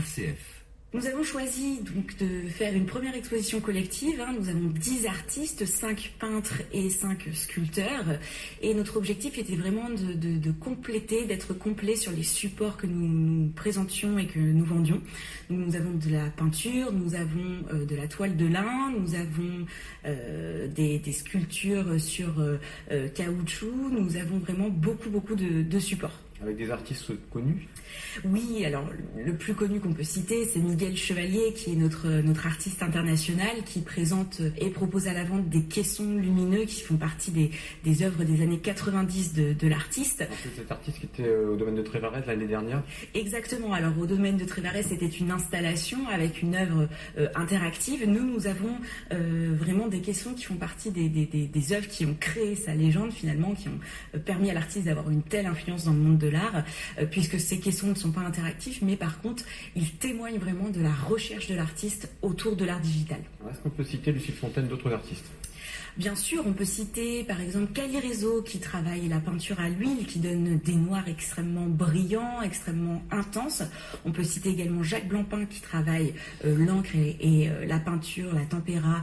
RCF. Nous avons choisi donc de faire une première exposition collective. Nous avons 10 artistes, 5 peintres et 5 sculpteurs. Et notre objectif était vraiment de compléter, d'être complet sur les supports que nous présentions et que nous vendions. Donc, nous avons de la peinture, nous avons de la toile de lin, nous avons des sculptures sur caoutchouc. Nous avons vraiment beaucoup de supports. Avec des artistes connus ? Oui, alors le plus connu qu'on peut citer, c'est Miguel Chevalier, qui est notre artiste international, qui présente et propose à la vente des caissons lumineux qui font partie des œuvres des années 90 de l'artiste. C'est cet artiste qui était au domaine de Trévarès l'année dernière ? Exactement, alors au domaine de Trévarès, c'était une installation avec une œuvre interactive. Nous avons vraiment des caissons qui font partie des œuvres qui ont créé sa légende finalement, qui ont permis à l'artiste d'avoir une telle influence dans le monde de l'art, puisque ces caissons ne sont pas interactifs, mais par contre, ils témoignent vraiment de la recherche de l'artiste autour de l'art digital. Est-ce qu'on peut citer, Lucille Fontaine, d'autres artistes ? Bien sûr, on peut citer par exemple Calirezo qui travaille la peinture à l'huile, qui donne des noirs extrêmement brillants, extrêmement intenses. On peut citer également Jacques Blancpain qui travaille l'encre et la peinture, la tempéra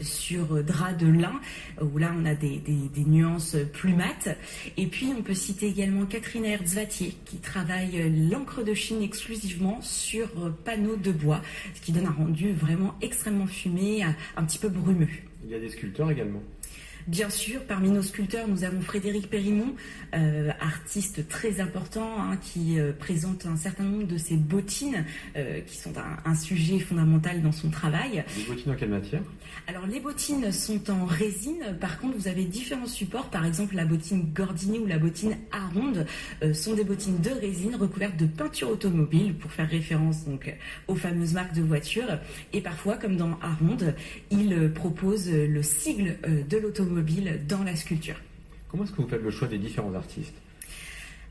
sur drap de lin, où là on a des nuances plus mates. Et puis on peut citer également Catherine Herzvatier qui travaille l'encre de Chine exclusivement sur panneaux de bois, ce qui donne un rendu vraiment extrêmement fumé, un petit peu brumeux. Il y a des sculpteurs également. Bien sûr, parmi nos sculpteurs, nous avons Frédéric Périmont, artiste très important, qui présente un certain nombre de ses bottines, qui sont un sujet fondamental dans son travail. Des bottines en quelle matière ? Alors, les bottines sont en résine. Par contre, vous avez différents supports. Par exemple, la bottine Gordini ou la bottine Aronde sont des bottines de résine recouvertes de peinture automobile, pour faire référence donc aux fameuses marques de voitures. Et parfois, comme dans Aronde, il propose le sigle de l'automobile dans la sculpture. Comment est-ce que vous faites le choix des différents artistes ?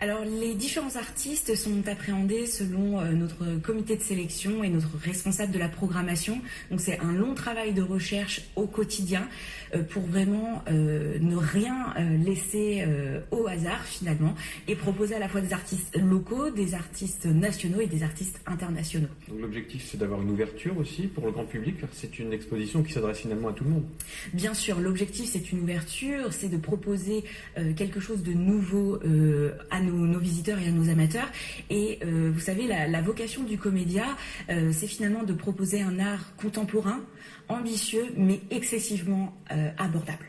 Alors, les différents artistes sont appréhendés selon notre comité de sélection et notre responsable de la programmation. Donc, c'est un long travail de recherche au quotidien pour vraiment ne rien laisser au hasard, finalement, et proposer à la fois des artistes locaux, des artistes nationaux et des artistes internationaux. Donc, l'objectif, c'est d'avoir une ouverture aussi pour le grand public. C'est une exposition qui s'adresse finalement à tout le monde. Bien sûr, l'objectif, c'est une ouverture, c'est de proposer quelque chose de nouveau à nos visiteurs et à nos amateurs. Et vous savez, la vocation du Comédia, c'est finalement de proposer un art contemporain, ambitieux, mais excessivement abordable.